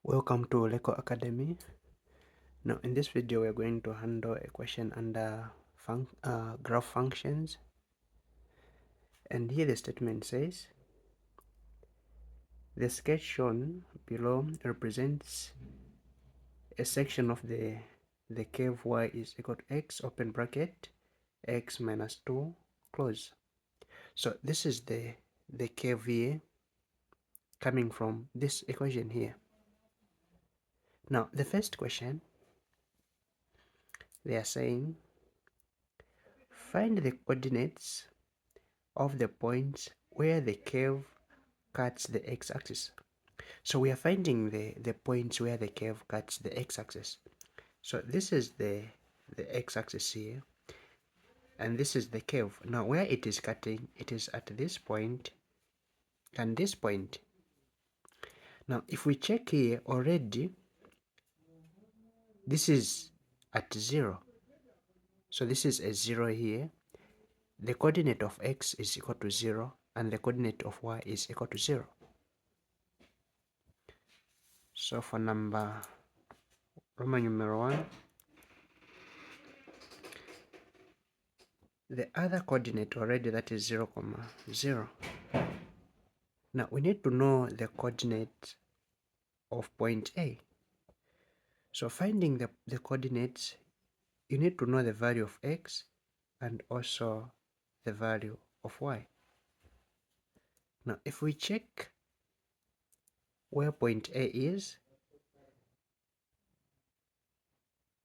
Welcome to Leco Academy. Now in this video we're going to handle a question under graph functions, and here the statement says the sketch shown below represents a section of the curve y is equal to x open bracket x minus 2 close. So this is the curve here coming from this equation here. Now the first question, they are saying find the coordinates of the points where the curve cuts the x-axis. So we are finding the points where the curve cuts the x-axis. So this is the x-axis here, and this is the curve. Now where it is cutting, it is at this point and this point. Now if we check here already, this is at 0. So this is a 0 here. The coordinate of x is equal to 0 and the coordinate of y is equal to 0. So for number Roman numeral 1, the other coordinate already, that is 0, 0. Now we need to know the coordinate of point A. So finding the coordinates, you need to know the value of x and also the value of y. Now if we check where point A is,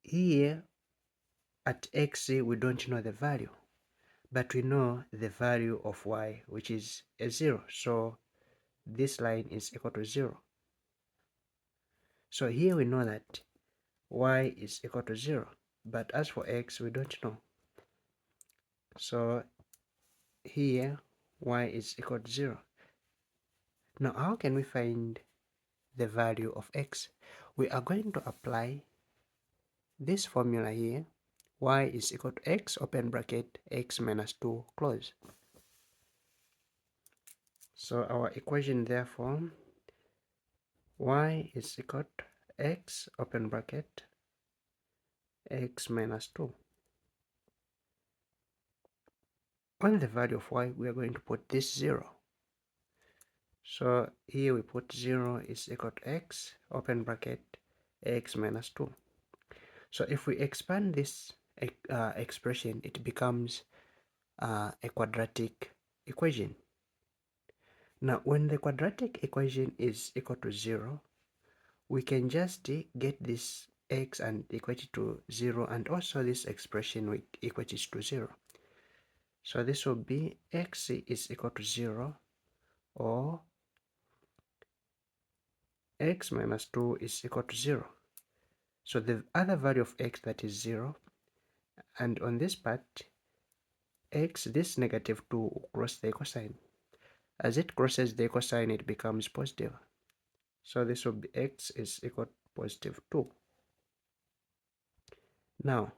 here at x we don't know the value, but we know the value of y, which is a 0. So this line is equal to 0. So here we know that y is equal to 0, but as for x we don't know. So here y is equal to 0. Now how can we find the value of x? We are going to apply this formula here. Y is equal to x open bracket x minus 2 close. So our equation therefore, y is equal to x open bracket x minus 2. On the value of y we are going to put this 0. So here we put 0 is equal to x open bracket x minus 2. So if we expand this expression, it becomes a quadratic equation. Now when the quadratic equation is equal to 0, we can just get this x and equate it to 0, and also this expression we equate it to 0. So this will be x is equal to 0, or x minus 2 is equal to 0. So the other value of x, that is 0, and on this part x, this negative 2 will cross the equal sign. As it crosses the equal sign, it becomes positive. So this will be x is equal to positive 2. Now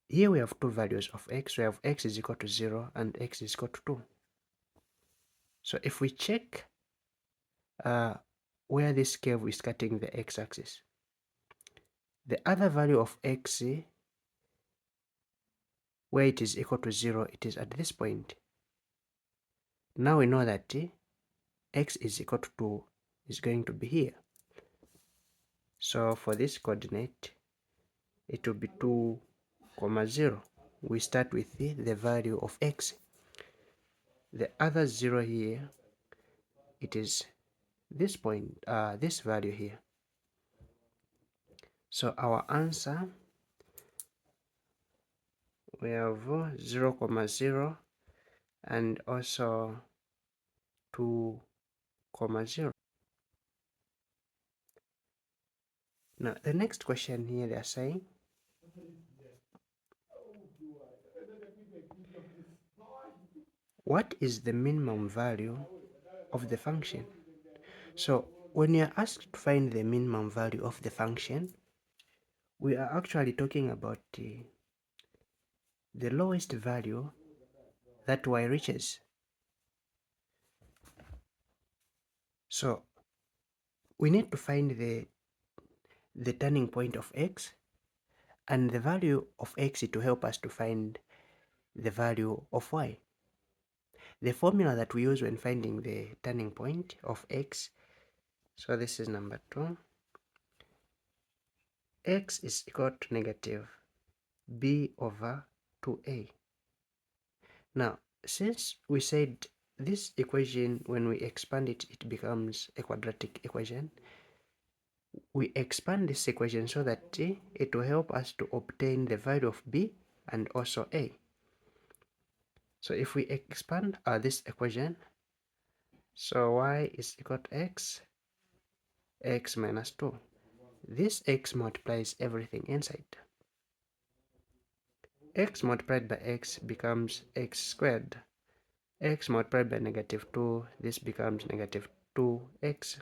here we have two values of x. We have x is equal to 0 and x is equal to 2. So if we check where this curve is cutting the x-axis, the other value of x, where it is equal to 0, it is at this point. Now we know that x is equal to 2 is going to be here. So for this coordinate, it will be 2, 0. We start with the value of x. The other 0 here, it is this point, this value here. So our answer, we have 0, 0 and also 2, 0. Now the next question here, they are saying what is the minimum value of the function? So when you are asked to find the minimum value of the function, we are actually talking about the lowest value that y reaches. So we need to find the turning point of x and the value of x to help us to find the value of y. The formula that we use when finding the turning point of x, so this is number 2, x is equal to negative b over 2a. Now, since we said this equation, when we expand it, it becomes a quadratic equation, we expand this equation so that it will help us to obtain the value of b and also a. So if we expand this equation, so y is equal to x minus 2. This x multiplies everything inside. X multiplied by x becomes x squared. X multiplied by negative 2, this becomes negative 2x.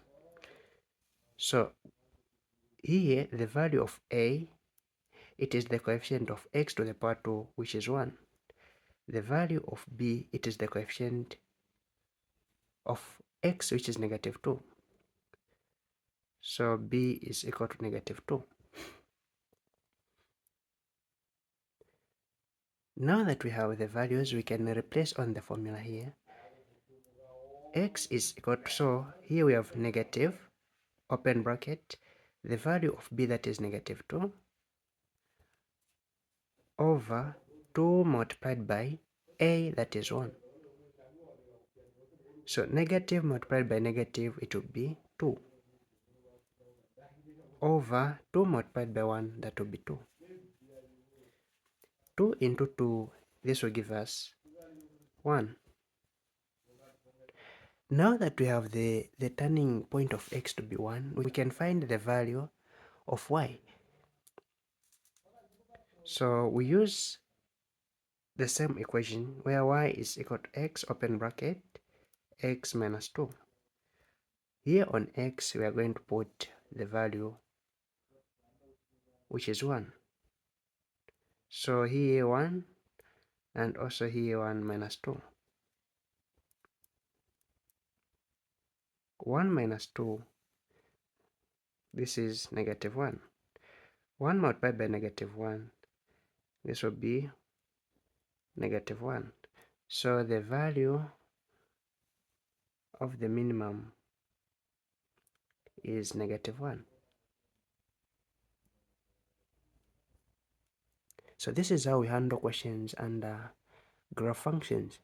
So here the value of a, it is the coefficient of x to the power 2, which is 1. The value of b, it is the coefficient of x, which is negative 2. So b is equal to negative 2. Now that we have the values, we can replace on the formula here. X is equal to, so here we have negative, open bracket, the value of b, that is negative 2, over 2 multiplied by a, that is 1. So negative multiplied by negative, it will be 2, over 2 multiplied by 1, that will be 2. 2 into 2, this will give us 1. Now that we have the turning point of x to be 1, we can find the value of y. So we use the same equation where y is equal to x, open bracket, x minus 2. Here on x, we are going to put the value, which is 1. So here 1, and also here 1 minus 2. 1 minus 2, this is negative 1. 1 multiplied by negative 1, this will be negative 1. So the value of the minimum is negative 1. So this is how we handle questions under graph functions.